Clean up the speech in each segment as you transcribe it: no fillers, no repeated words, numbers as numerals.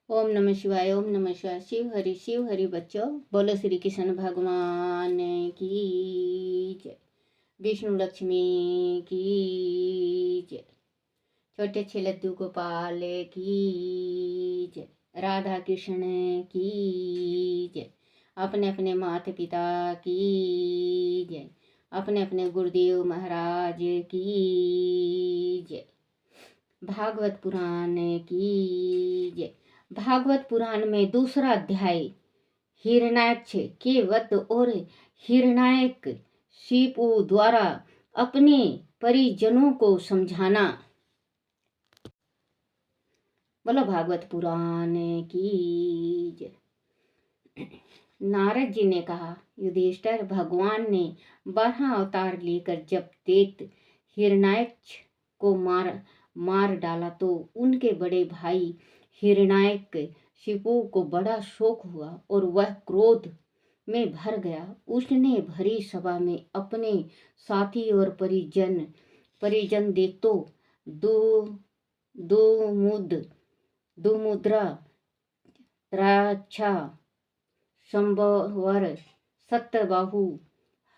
ओम नमः शिवाय। ओम नमः शिवाय। शिव हरि बच्चों, बोलो श्री कृष्ण भगवान की जय। विष्णु लक्ष्मी की जय। छोटे छे लड्डू गोपाल की जय। राधा कृष्ण की जय। अपने अपने माता पिता की जय। अपने अपने गुरुदेव महाराज की जय। भागवत पुराण की जय। भागवत पुराण में दूसरा अध्याय हिरण्याक्ष के वध और हिरण्याक शिपु द्वारा अपने परिजनों को समझाना। बोलो भागवत पुराण की जय। नारद जी ने कहा, युधिष्ठिर, भगवान ने 12 अवतार लेकर जब दैत्य हिरण्याक्ष को मार डाला तो उनके बड़े भाई हिरण्याक शिपु को बड़ा शोक हुआ और वह क्रोध में भर गया। उसने भरी सभा में अपने साथी और परिजन देतो दुमुद्रा, त्राक्षा, संभवर, सत्यबाहु,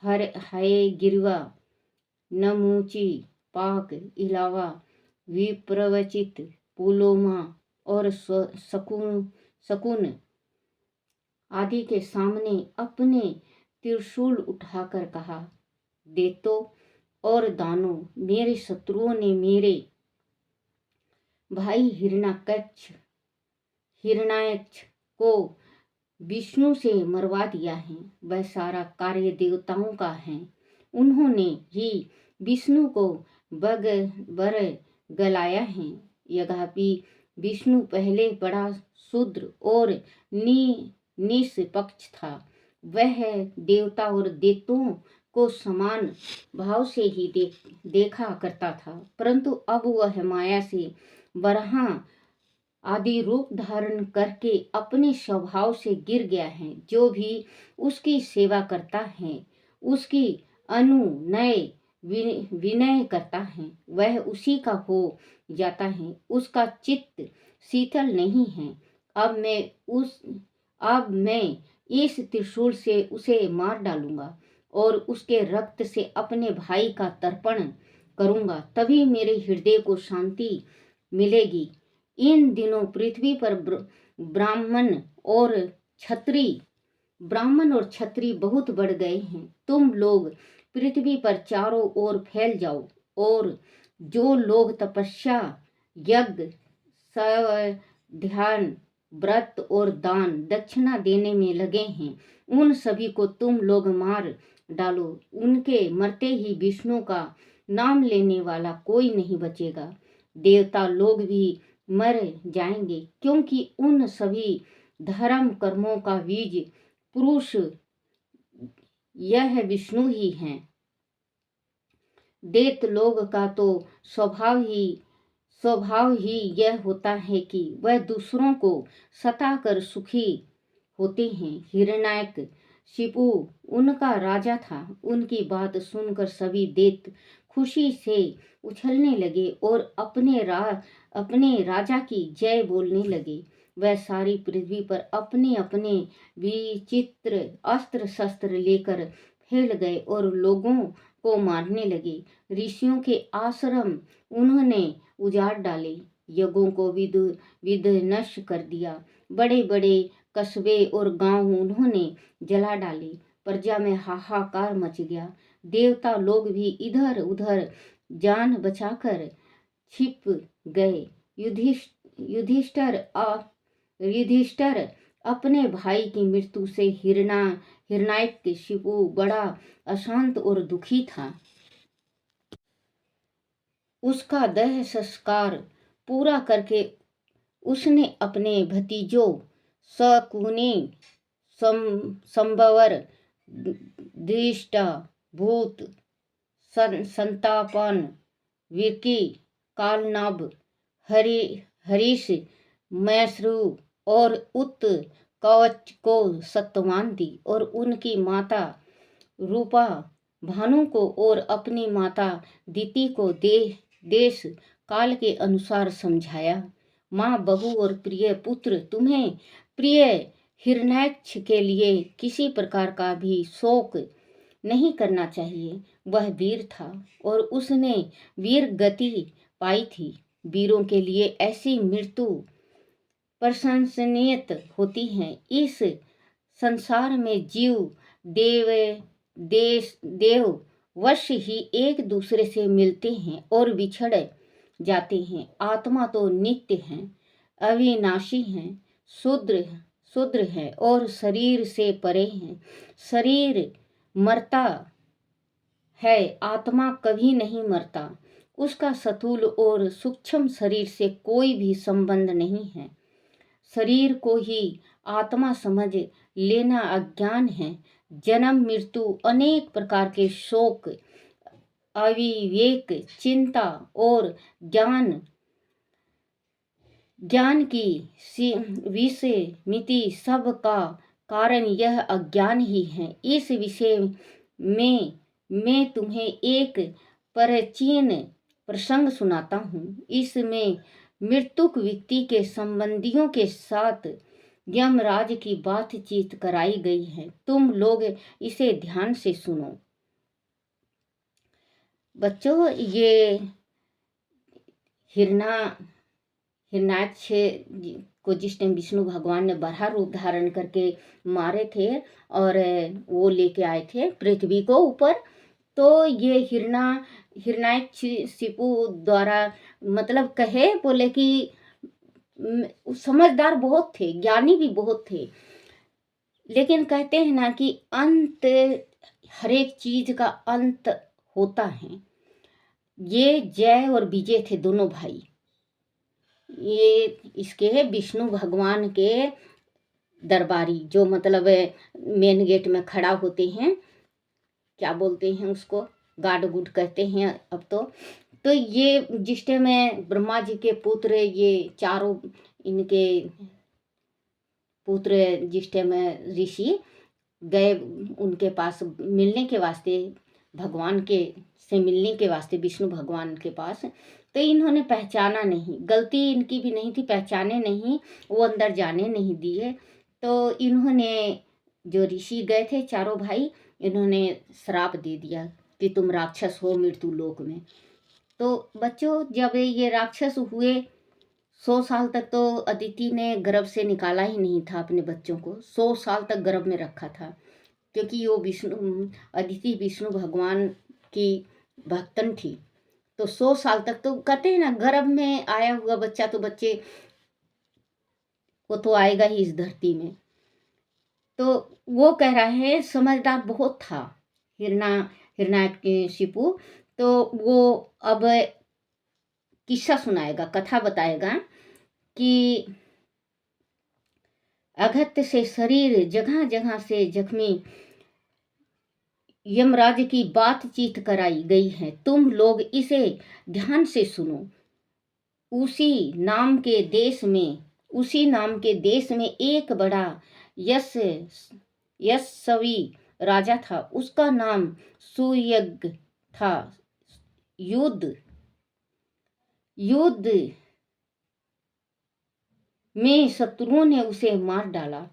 हयग्रीवा, नमूची, पाक, इलावा, विप्रवचित, पुलोमा और शकुन आदि के सामने अपने त्रिशूल उठाकर कहा, देतो और दानो, मेरे शत्रुओं ने मेरे भाई हिरण्याक्ष को विष्णु से मरवा दिया है। वह सारा कार्य देवताओं का है। उन्होंने ही विष्णु को बर गलाया है। यद्यपि विष्णु पहले बड़ा शूद्र और निष्पक्ष था। वह देवता और दैत्यों को समान भाव से ही देखा करता था, परंतु अब वह माया से बरहा आदि रूप धारण करके अपने स्वभाव से गिर गया है। जो भी उसकी सेवा करता है, उसकी अनुनय विनय करता है, वह उसी का हो जाता है। उसका चित्त शीतल नहीं है। अब मैं इस त्रिशूल से उसे मार डालूंगा और उसके रक्त से अपने भाई का तर्पण करूंगा, तभी मेरे हृदय को शांति मिलेगी। इन दिनों पृथ्वी पर ब्राह्मण और क्षत्रिय बहुत बढ़ गए हैं। तुम लोग पृथ्वी पर चारों ओर फैल जाओ और जो लोग तपस्या, यज्ञ, ध्यान, व्रत और दान दक्षिणा देने में लगे हैं, उन सभी को तुम लोग मार डालो। उनके मरते ही विष्णु का नाम लेने वाला कोई नहीं बचेगा। देवता लोग भी मर जाएंगे, क्योंकि उन सभी धर्म कर्मों का बीज पुरुष यह विष्णु ही है। दैत्य लोग का तो स्वभाव ही यह होता है कि वह दूसरों को सताकर सुखी होते हैं। हिरण्याक शिपु उनका राजा था। उनकी बात सुनकर सभी दैत्य खुशी से उछलने लगे और अपने राजा की जय बोलने लगे। वह सारी पृथ्वी पर अपने अपने विचित्र अस्त्र शस्त्र लेकर फैल गए और लोगों को मारने लगे। ऋषियों के आश्रम उन्होंने उजाड़ डाले, यज्ञों को विध्वंस कर दिया। बड़े बड़े कस्बे और गांव उन्होंने जला डाले। प्रजा में हाहाकार मच गया। देवता लोग भी इधर उधर जान बचाकर छिप गए। युधिष्ठिर अपने भाई की मृत्यु से हिरण्याक शिपु बड़ा अशांत और दुखी था। उसका देह संस्कार पूरा करके उसने अपने भतीजों शकुनि, संभवर, दृष्टा, भूत, संतापन, विकी, कालनाभ, हरीश, मैश्रु और उत्कवच को सत्तवान दी और उनकी माता रूपा भानु को और अपनी माता दिति को देश काल के अनुसार समझाया। माँ, बहू और प्रिय पुत्र, तुम्हें प्रिय हिरण्यक्ष के लिए किसी प्रकार का भी शोक नहीं करना चाहिए। वह वीर था और उसने वीर गति पाई थी। वीरों के लिए ऐसी मृत्यु प्रशंसनीय होती है। इस संसार में जीव देव देव वर्ष ही एक दूसरे से मिलते हैं और बिछड़ जाते हैं। आत्मा तो नित्य है, अविनाशी है, शुद्र शुद्र है और शरीर से परे है। शरीर मरता है, आत्मा कभी नहीं मरता। उसका स्थूल और सूक्ष्म शरीर से कोई भी संबंध नहीं है। शरीर को ही आत्मा समझ लेना अज्ञान है। जन्म मृत्यु, अनेक प्रकार के शोक, अविवेक, चिंता और ज्ञान की विस्मृति सब का कारण यह अज्ञान ही है। इस विषय में मैं तुम्हें एक प्राचीन प्रसंग सुनाता हूँ। इसमें मृतक व्यक्ति के संबंधियों के साथ यमराज की बातचीत कराई गई है। तुम लोग इसे ध्यान से सुनो। बच्चों, ये हिरण्याक्ष को जिस टाइम विष्णु भगवान ने बराह रूप धारण करके मारे थे और वो लेके आए थे पृथ्वी को ऊपर, तो ये हिरण्याक्ष शिपु द्वारा मतलब कहे बोले कि समझदार बहुत थे, ज्ञानी भी बहुत थे, लेकिन कहते हैं ना कि अंत, हर एक चीज का अंत होता है। ये जय और विजय थे दोनों भाई। ये इसके विष्णु भगवान के दरबारी, जो मतलब मेन गेट में खड़ा होते हैं, क्या बोलते हैं उसको, गार्ड गुड कहते हैं अब तो ये जिस टाइम में ब्रह्मा जी के पुत्र, ये चारों इनके पुत्र जिस टाइम ऋषि गए उनके पास मिलने के वास्ते, भगवान के से मिलने के वास्ते विष्णु भगवान के पास, तो इन्होंने पहचाना नहीं। गलती इनकी भी नहीं थी, पहचाने नहीं, वो अंदर जाने नहीं दिए। तो इन्होंने, जो ऋषि गए थे चारों भाई, इन्होंने श्राप दे दिया कि तुम राक्षस हो मृत्यु लोक में। तो बच्चों, जब ये राक्षस हुए, 100 साल तक तो अदिति ने गर्भ से निकाला ही नहीं था अपने बच्चों को। 100 साल तक गर्भ में रखा था, क्योंकि वो अदिति विष्णु भगवान की भक्तन थी। तो 100 साल तक तो कहते हैं ना, गर्भ में आया हुआ बच्चा तो बच्चे वो तो आएगा ही इस धरती में। तो वो कह रहा है समझदार बहुत था हिरण्याकशिपु। तो वो अब किस्सा सुनाएगा, कथा बताएगा कि अगत्य से शरीर जगह जगह से जख्मी यमराज की बातचीत कराई गई है। तुम लोग इसे ध्यान से सुनो। उसी नाम के देश में एक बड़ा यशस्वी राजा था। उसका नाम सुयज्ञ था। युद्ध में शत्रुओं ने उसे मार डाला।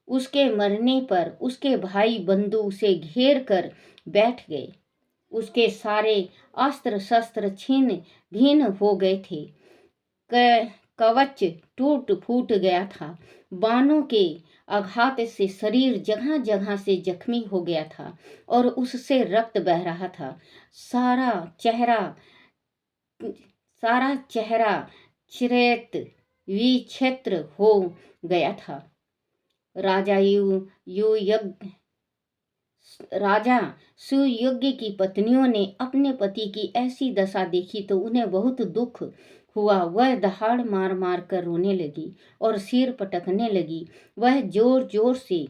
उसके मरने पर उसके भाई बंधु उसे घेर कर बैठ गए। उसके सारे अस्त्र शस्त्र छीन भीन हो गए थे। कवच टूट फूट गया था। बाणों के आघात से शरीर जगह जगह से जख्मी हो गया था और उससे रक्त बह रहा था। सारा चेहरा चिरेत विक्षेत्र हो गया था। राजा सुयोग्य की पत्नियों ने अपने पति की ऐसी दशा देखी तो उन्हें बहुत दुख हुआ। वह दहाड़ मार मार कर रोने लगी और सिर पटकने लगी। वह जोर जोर से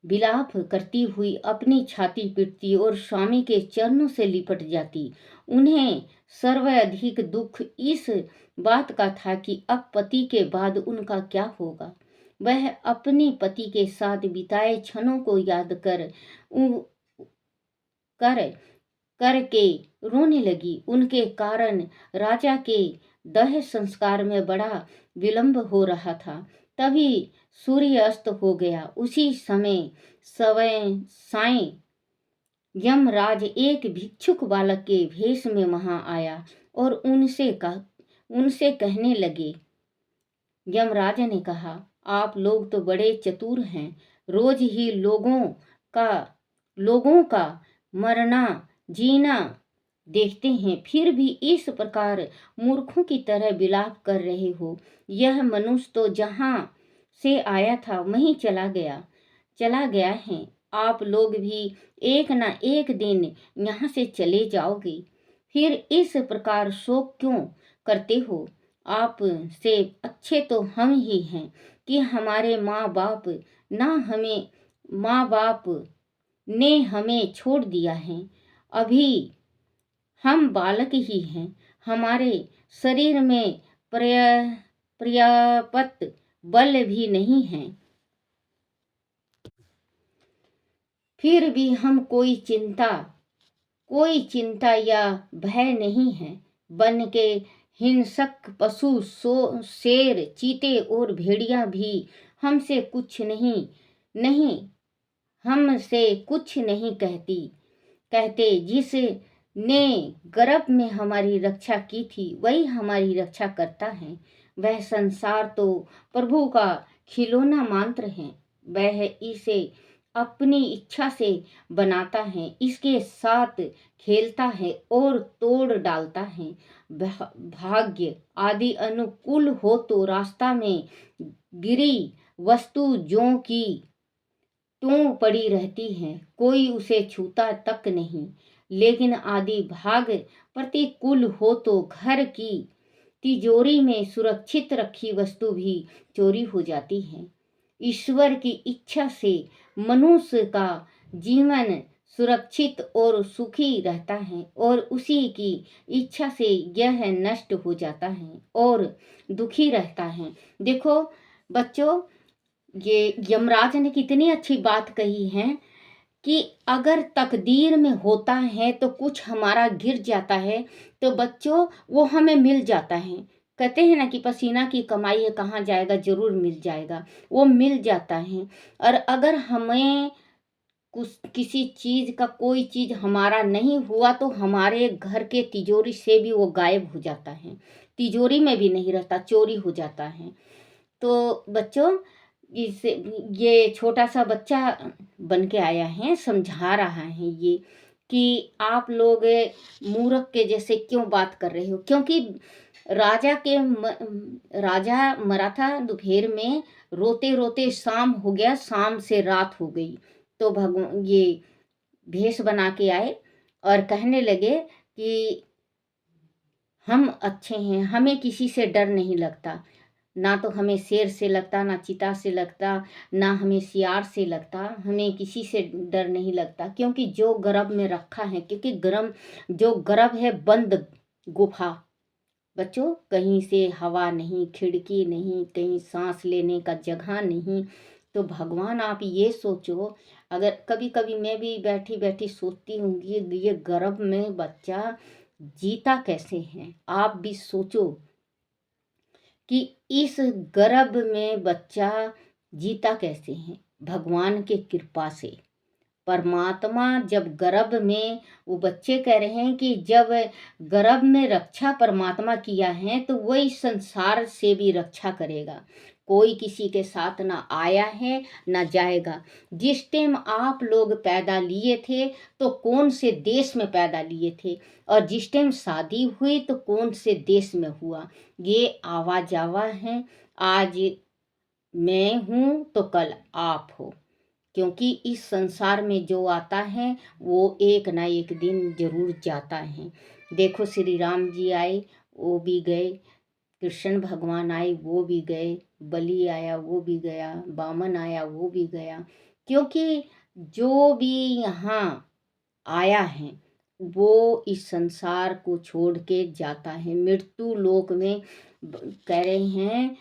विलाप करती हुई अपनी छाती पीटती और स्वामी के चरणों से लिपट जाती। उन्हें सर्वाधिक दुख इस बात का था कि अब पति के बाद उनका क्या होगा। वह अपने पति के साथ बिताए क्षणों को याद करके रोने लगी। उनके कारण राजा के दह संस्कार में बड़ा विलंब हो रहा था। तभी सूर्य अस्त हो गया। उसी समय सवय साय यमराज एक भिक्षुक बालक के भेष में वहां आया और उनसे कहने लगे। यमराज ने कहा, आप लोग तो बड़े चतुर हैं, रोज ही लोगों का मरना जीना देखते हैं, फिर भी इस प्रकार मूर्खों की तरह विलाप कर रहे हो। यह मनुष्य तो जहां से आया था वहीं चला गया है। आप लोग भी एक न एक दिन यहाँ से चले जाओगे, फिर इस प्रकार शोक क्यों करते हो? आप से अच्छे तो हम ही हैं कि हमारे माँ बाप ने हमें छोड़ दिया है। अभी हम बालक ही हैं, हमारे शरीर में पर्याप्त बल भी नहीं है, फिर भी हम कोई चिंता या भय नहीं है। वन के हिंसक पशु शेर, चीते और भेड़िया भी हमसे कुछ नहीं कहते। जिसने गर्भ में हमारी रक्षा की थी वही हमारी रक्षा करता है। वह संसार तो प्रभु का खिलौना मात्र है। वह इसे अपनी इच्छा से बनाता है, इसके साथ खेलता है और तोड़ डालता है। भाग्य आदि अनुकूल हो तो रास्ता में गिरी वस्तु ज्यों की त्यों पड़ी रहती है, कोई उसे छूता तक नहीं। लेकिन आदि भाग प्रतिकूल हो तो घर की तिजोरी में सुरक्षित रखी वस्तु भी चोरी हो जाती है। ईश्वर की इच्छा से मनुष्य का जीवन सुरक्षित और सुखी रहता है और उसी की इच्छा से यह नष्ट हो जाता है और दुखी रहता है। देखो बच्चों, ये यमराज ने कितनी अच्छी बात कही है कि अगर तकदीर में होता है तो कुछ हमारा गिर जाता है तो बच्चों वो हमें मिल जाता है। कहते हैं ना कि पसीना की कमाई है कहाँ जाएगा, जरूर मिल जाएगा, वो मिल जाता है। और अगर हमें किसी चीज का कोई चीज हमारा नहीं हुआ तो हमारे घर के तिजोरी से भी वो गायब हो जाता है, तिजोरी में भी नहीं रहता, चोरी हो जाता है। तो बच्चों, ये छोटा सा बच्चा बन के आया है, समझा रहा है ये कि आप लोग मूर्ख के जैसे क्यों बात कर रहे हो। क्योंकि राजा मरा था दोपहर में, रोते रोते शाम हो गया, शाम से रात हो गई। तो भगवान ये भेष बना के आए और कहने लगे कि हम अच्छे हैं, हमें किसी से डर नहीं लगता, ना तो हमें शेर से लगता, ना चीता से लगता, ना हमें सियार से लगता, हमें किसी से डर नहीं लगता। क्योंकि जो गर्भ में रखा है, क्योंकि जो गर्भ है बंद गुफा बच्चों, कहीं से हवा नहीं, खिड़की नहीं, कहीं सांस लेने का जगह नहीं। तो भगवान आप ये सोचो, अगर कभी कभी मैं भी बैठी बैठी सोचती हूँ ये गर्भ में बच्चा जीता कैसे है। आप भी सोचो कि इस गर्भ में बच्चा जीता कैसे है। भगवान के कृपा से। परमात्मा जब गर्भ में, वो बच्चे कह रहे हैं कि जब गर्भ में रक्षा परमात्मा किया है तो वही संसार से भी रक्षा करेगा। कोई किसी के साथ ना आया है ना जाएगा। जिस टाइम आप लोग पैदा लिए थे तो कौन से देश में पैदा लिए थे, और जिस टाइम शादी हुई तो कौन से देश में हुआ। ये आवा जावा है। आज मैं हूँ तो कल आप हो। क्योंकि इस संसार में जो आता है वो एक ना एक दिन जरूर जाता है। देखो श्री राम जी आए, वो भी गए, कृष्ण भगवान आए, वो भी गए, बलि आया, वो भी गया, वामन आया, वो भी गया। क्योंकि जो भी यहाँ आया है वो इस संसार को छोड़ के जाता है। मृत्यु लोक में कह रहे हैं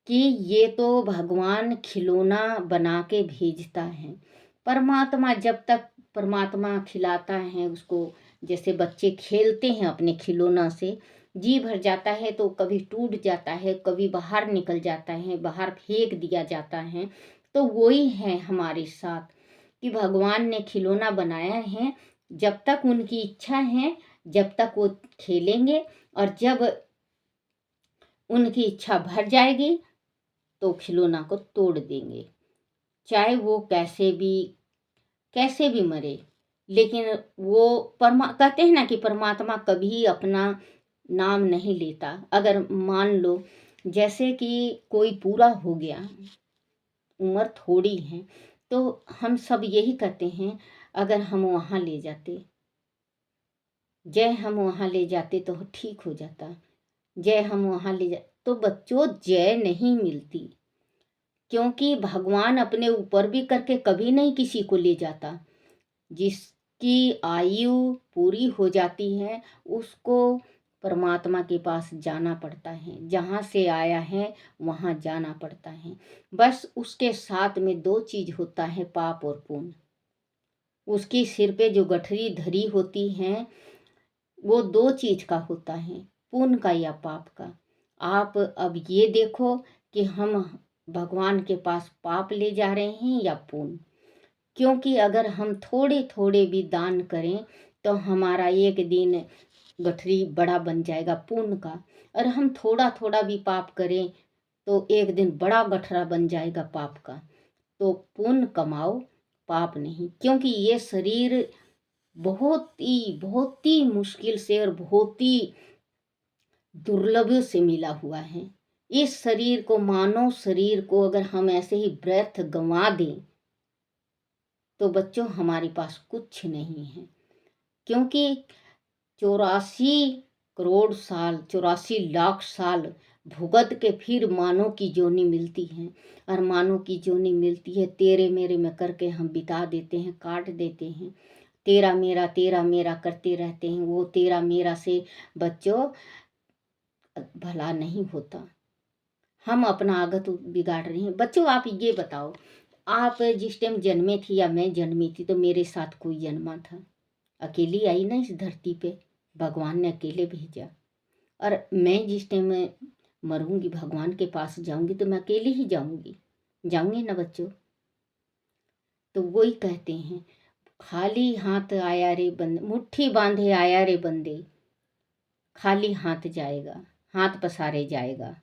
कि ये तो भगवान खिलौना बना के भेजता है। परमात्मा जब तक परमात्मा खिलाता है उसको, जैसे बच्चे खेलते हैं अपने खिलौना से, जी भर जाता है तो कभी टूट जाता है, कभी बाहर निकल जाता है, बाहर फेंक दिया जाता है। तो वही है हमारे साथ कि भगवान ने खिलौना बनाया है, जब तक उनकी इच्छा है, जब तक वो खेलेंगे, और जब उनकी इच्छा भर जाएगी तो खिलौना को तोड़ देंगे, चाहे वो कैसे भी मरे। लेकिन वो कहते हैं ना कि परमात्मा कभी अपना नाम नहीं लेता। अगर मान लो जैसे कि कोई पूरा हो गया, उम्र थोड़ी है, तो हम सब यही कहते हैं, अगर हम वहाँ ले जाते, हम वहाँ ले जाते तो ठीक हो जाता, हम वहाँ ले जा। तो बच्चों, जय नहीं मिलती, क्योंकि भगवान अपने ऊपर भी करके कभी नहीं किसी को ले जाता। जिसकी आयु पूरी हो जाती है उसको परमात्मा के पास जाना पड़ता है, जहाँ से आया है वहाँ जाना पड़ता है। बस उसके साथ में दो चीज होता है, पाप और पुण्य। उसकी सिर पे जो गठरी धरी होती है वो दो चीज का होता है, पुण्य का या पाप का। आप अब ये देखो कि हम भगवान के पास पाप ले जा रहे हैं या पुण्य। क्योंकि अगर हम थोड़े थोड़े भी दान करें तो हमारा एक दिन गठरी बड़ा बन जाएगा पुण्य का, और हम थोड़ा थोड़ा भी पाप करें तो एक दिन बड़ा गठरा बन जाएगा पाप का। तो पुण्य कमाओ, पाप नहीं। क्योंकि ये शरीर बहुत ही मुश्किल से और बहुत ही दुर्लभ से मिला हुआ है। इस शरीर को, मानव शरीर को अगर हम ऐसे ही व्यर्थ गंवा दें तो बच्चों हमारे पास कुछ नहीं है। क्योंकि 84 करोड़ साल, 84 लाख साल भुगत के फिर मानव की जोनी मिलती है, और मानव की जोनी मिलती है तेरे मेरे में करके हम बिता देते हैं, काट देते हैं। तेरा मेरा करते रहते हैं। वो तेरा मेरा से बच्चों भला नहीं होता। हम अपना आगत बिगाड़ रहे हैं। बच्चों आप ये बताओ, आप जिस टाइम जन्मे थी या मैं जन्मी थी तो मेरे साथ कोई जन्मा था? अकेली आई ना इस धरती पे, भगवान ने अकेले भेजा। और मैं जिस टाइम में मरूंगी, भगवान के पास जाऊंगी तो मैं अकेले ही जाऊंगी ना बच्चों। तो वही कहते हैं, खाली हाथ आया रे बंदे, मुट्ठी बांधे आया रे बंदे, खाली हाथ जाएगा, हाथ पसारे जाएगा।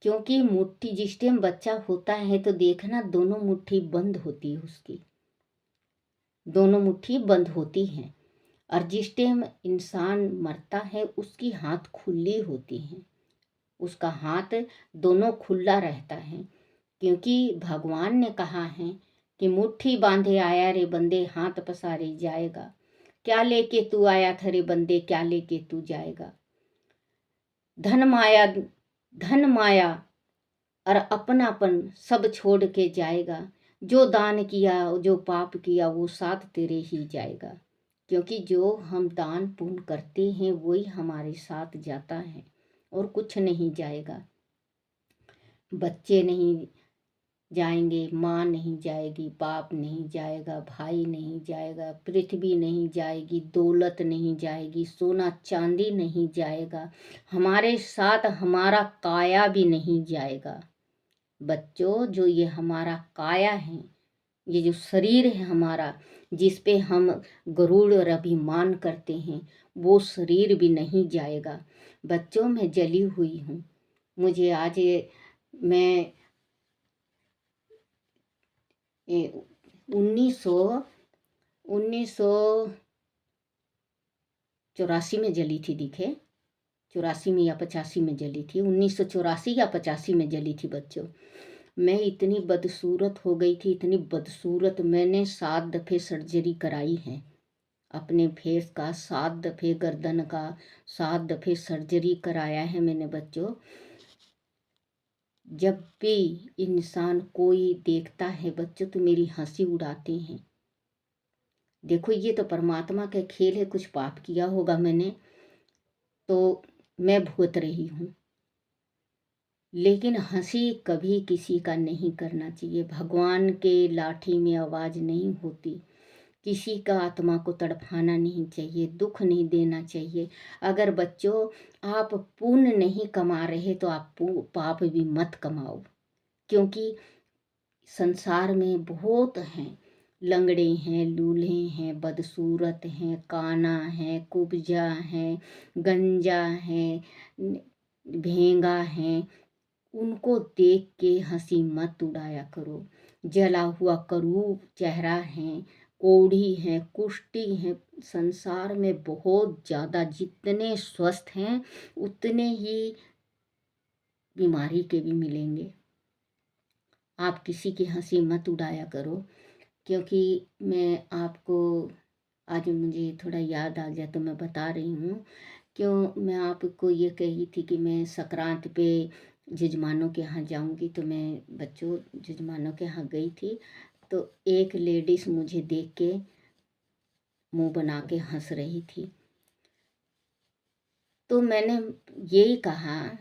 क्योंकि मुट्ठी जिस टाइम बच्चा होता है तो देखना दोनों मुट्ठी बंद होती है उसकी, दोनों मुट्ठी बंद होती हैं। और जिस टाइम इंसान मरता है उसकी हाथ खुली होती हैं, उसका हाथ दोनों खुला रहता है। क्योंकि भगवान ने कहा है कि मुट्ठी बांधे आया रे बंदे, हाथ पसारे जाएगा। क्या लेके तू आया था रे बंदे, क्या लेके तू जाएगा? धन माया और अपनापन सब छोड़ के जाएगा। जो दान किया, जो पाप किया, वो साथ तेरे ही जाएगा। क्योंकि जो हम दान पुण्य करते हैं वही हमारे साथ जाता है, और कुछ नहीं जाएगा। बच्चे नहीं जाएंगे, माँ नहीं जाएगी, बाप नहीं जाएगा, भाई नहीं जाएगा, पृथ्वी नहीं जाएगी, दौलत नहीं जाएगी, सोना चांदी नहीं जाएगा, हमारे साथ हमारा काया भी नहीं जाएगा। बच्चों, जो ये हमारा काया है, ये जो शरीर है हमारा, जिस पे हम गरुड़ और अभिमान करते हैं, वो शरीर भी नहीं जाएगा। बच्चों, मैं जली हुई हूँ। मुझे आज मैं 1984 में जली थी, दिखे 84 में या 85 में जली थी, 1984 या 85 में जली थी बच्चों। मैं इतनी बदसूरत हो गई थी, इतनी बदसूरत, मैंने 7 दफ़े सर्जरी कराई है अपने फेस का, 7 दफ़े गर्दन का, 7 दफ़े सर्जरी कराया है मैंने बच्चों। जब भी इंसान कोई देखता है बच्चों तो मेरी हंसी उड़ाते हैं। देखो ये तो परमात्मा का खेल है, कुछ पाप किया होगा मैंने तो मैं भुगत रही हूँ। लेकिन हंसी कभी किसी का नहीं करना चाहिए। भगवान के लाठी में आवाज़ नहीं होती। किसी का आत्मा को तड़पाना नहीं चाहिए, दुख नहीं देना चाहिए। अगर बच्चों आप पुण्य नहीं कमा रहे तो आप पाप भी मत कमाओ, क्योंकि संसार में बहुत हैं, लंगड़े हैं, लूल्हे हैं, बदसूरत हैं, काना है, कुब्जा है, गंजा है, भेंगा है। उनको देख के हंसी मत उड़ाया करो। जला हुआ करूब चेहरा है, कोढ़ी है, कुष्ठी है। संसार में बहुत ज़्यादा, जितने स्वस्थ हैं उतने ही बीमारी के भी मिलेंगे। आप किसी की हंसी मत उड़ाया करो, क्योंकि मैं आपको आज मुझे थोड़ा याद आ गया तो मैं बता रही हूँ। क्यों मैं आपको ये कही थी कि मैं संक्रांति पे जजमानों के यहाँ जाऊंगी, तो मैं बच्चों जजमानों के यहाँ गई थी, तो एक लेडीज मुझे देख के मुंह बना के हंस रही थी। तो मैंने यही कहा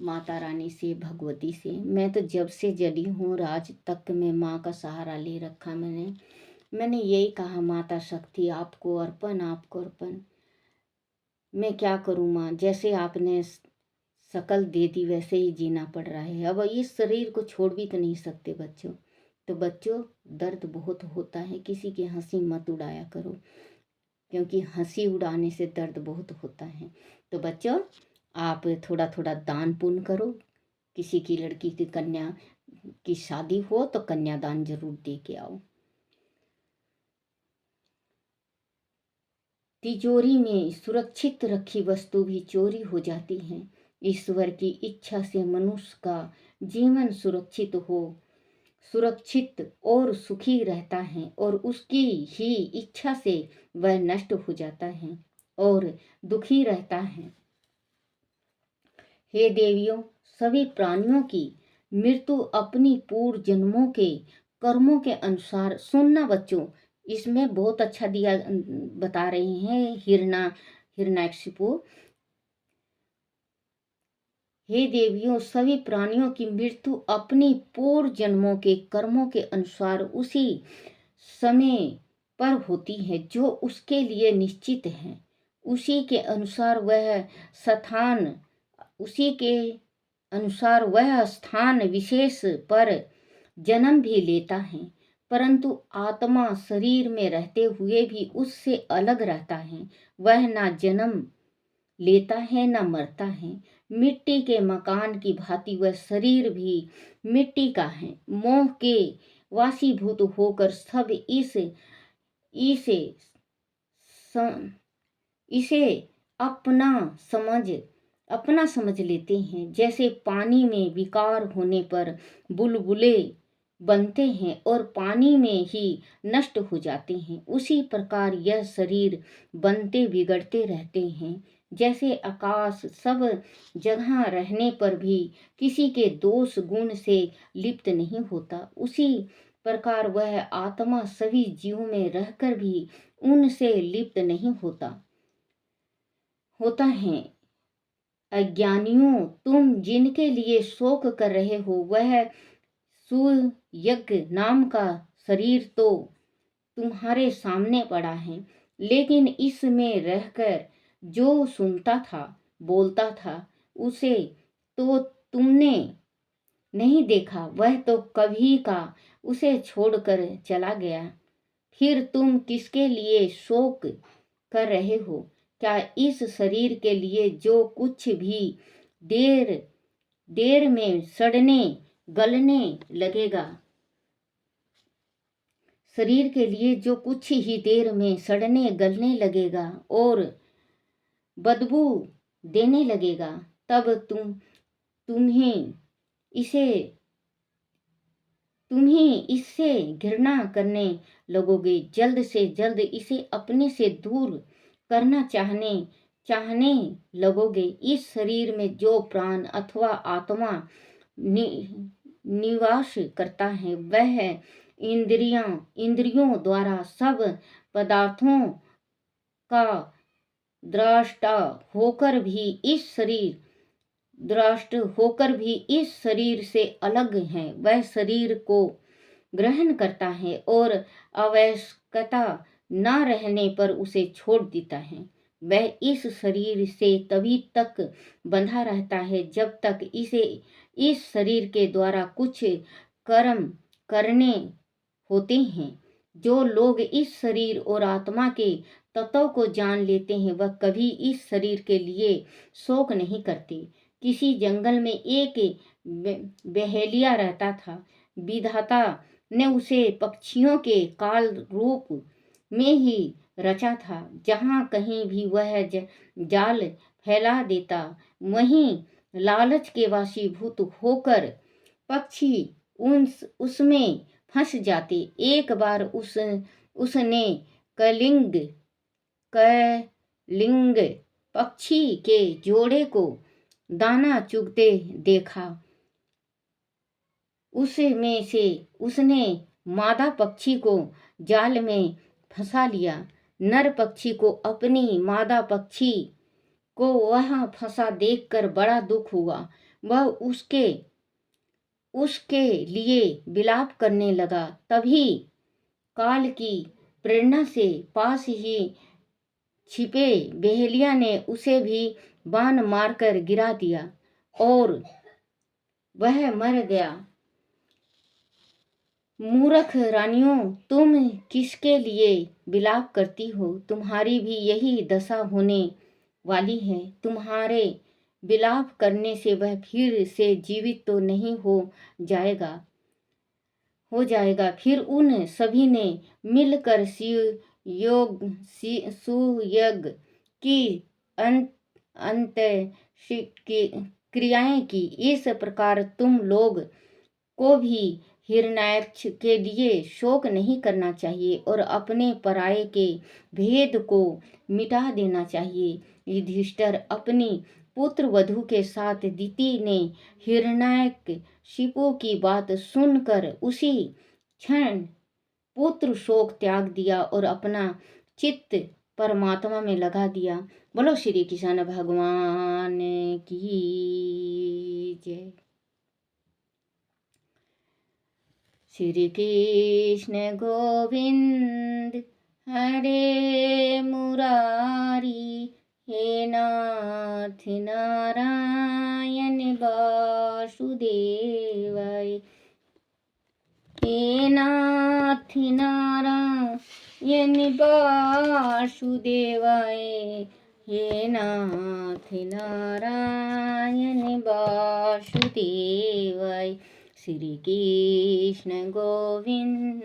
माता रानी से, भगवती से, मैं तो जब से जली हूँ आज तक मैं माँ का सहारा ले रखा। मैंने यही कहा, माता शक्ति आपको अर्पण, आपको अर्पण। मैं क्या करूँ माँ, जैसे आपने शकल दे दी वैसे ही जीना पड़ रहा है। अब इस शरीर को छोड़ भी तो नहीं सकते बच्चों। तो बच्चों दर्द बहुत होता है, किसी की हंसी मत उड़ाया करो, क्योंकि हंसी उड़ाने से दर्द बहुत होता है। तो बच्चों आप थोड़ा थोड़ा दान पुण्य करो। किसी की लड़की की कन्या की शादी हो तो कन्यादान जरूर दे के आओ। तिजोरी में सुरक्षित रखी वस्तु भी चोरी हो जाती है। ईश्वर की इच्छा से मनुष्य का जीवन सुरक्षित और सुखी रहता है, और उसकी ही इच्छा से वह नष्ट हो जाता है और दुखी रहता है। हे देवियों, सभी प्राणियों की मृत्यु अपनी पूर्व जन्मों के कर्मों के अनुसार, सुनना बच्चों, इसमें बहुत अच्छा दिया बता रही हैं हिरण्यकशिपु। हे देवियों, सभी प्राणियों की मृत्यु अपनी पूर्व जन्मों के कर्मों के अनुसार उसी समय पर होती है जो उसके लिए निश्चित है। उसी के अनुसार वह स्थान विशेष पर जन्म भी लेता है, परंतु आत्मा शरीर में रहते हुए भी उससे अलग रहता है। वह ना जन्म लेता है ना मरता है। मिट्टी के मकान की भांति वह शरीर भी मिट्टी का है। मोह के वासीभूत होकर सब इसे अपना समझ लेते हैं। जैसे पानी में विकार होने पर बुलबुले बनते हैं और पानी में ही नष्ट हो जाते हैं, उसी प्रकार यह शरीर बनते बिगड़ते रहते हैं। जैसे आकाश सब जगह रहने पर भी किसी के दोष गुण से लिप्त नहीं होता, उसी प्रकार वह आत्मा सभी जीवों में रहकर भी उनसे लिप्त नहीं होता है। अज्ञानियों, तुम जिनके लिए शोक कर रहे हो, वह सुयज्ञ नाम का शरीर तो तुम्हारे सामने पड़ा है, लेकिन इसमें रहकर जो सुनता था, बोलता था, उसे तो तुमने नहीं देखा। वह तो कभी का उसे छोड़कर चला गया। फिर तुम किसके लिए शोक कर रहे हो? क्या इस शरीर के लिए जो कुछ भी देर में सड़ने गलने लगेगा, शरीर के लिए जो कुछ ही देर में सड़ने गलने लगेगा और बदबू देने लगेगा, तब तुम्हें इससे घृणा करने लगोगे। जल्द से जल्द इसे अपने से दूर करना चाहने लगोगे। इस शरीर में जो प्राण अथवा आत्मा निवास करता है, वह इंद्रियों द्वारा सब पदार्थों का दृष्टा होकर भी इस शरीर से अलग है। वह शरीर को ग्रहण करता है और आवश्यकता न रहने पर उसे छोड़ देता है। वह इस शरीर से तभी तक बंधा रहता है जब तक इसे इस शरीर के द्वारा कुछ कर्म करने होते हैं। जो लोग इस शरीर और आत्मा के तत्व को जान लेते हैं वह कभी इस शरीर के लिए शोक नहीं करते। किसी जंगल में एक बहेलिया रहता था। विधाता ने उसे पक्षियों के काल रूप में ही रचा था। जहाँ कहीं भी वह जाल फैला देता वहीं लालच के वशीभूत होकर पक्षी उसमें फंस जाते। एक बार उसने कलिंग पक्षी के जोड़े को दाना चुगते देखा। उसमें से उसने मादा पक्षी को जाल में फंसा लिया। नर पक्षी को अपनी मादा पक्षी को वहां फंसा देखकर बड़ा दुख हुआ। वह उसके लिए विलाप करने लगा। तभी काल की प्रेरणा से पास ही छिपे बहेलिया ने उसे भी बाण मारकर गिरा दिया और वह मर गया। मूर्ख रानियों, तुम किसके लिए विलाप करती हो? तुम्हारी भी यही दशा होने वाली है। तुम्हारे विलाप करने से वह फिर से जीवित तो नहीं हो जाएगा। फिर उन सभी ने मिलकर सुयज्ञ की अंत क्रियाएं की। इस प्रकार तुम लोग को भी हिरण्याक्ष के लिए शोक नहीं करना चाहिए और अपने पराये के भेद को मिटा देना चाहिए। युधिष्ठिर अपनी पुत्र वधू के साथ दिति ने हिरण्याकशिपु की बात सुनकर उसी क्षण पुत्र शोक त्याग दिया और अपना चित्त परमात्मा में लगा दिया। बोलो श्री कृष्ण भगवान की जय। श्री कृष्ण गोविंद हरे मुरारी, हे नाथ नारायण वासुदेवाय, हे नाथ नारायण वासुदेवाय, हे नाथ नारायण वासुदेवाय। श्री कृष्ण गोविंद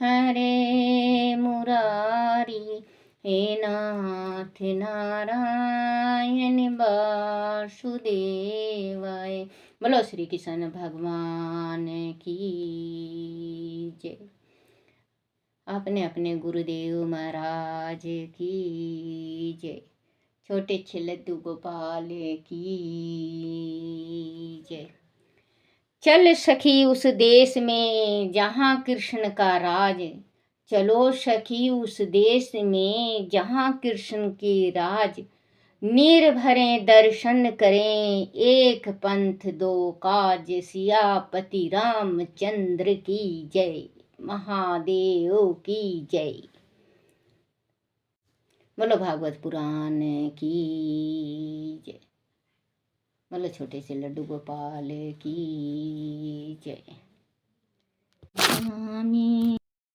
हरे मुरारी, हे नाथ नारायण वासुदेवाय। बोलो श्री कृष्ण भगवान की जय। अपने अपने गुरुदेव महाराज की जय। छोटे लड्डू गोपाल की जय। चल सखी उस देश में जहाँ कृष्ण का राज, चलो सखी उस देश में जहाँ कृष्ण की राज। निर्भरे दर्शन करें एक पंथ दो काज, सियापति रामचंद्र की जय, महादेव की जय। बोलो भागवत पुराण की जय। बोलो छोटे से लड्डू गोपाल की जय।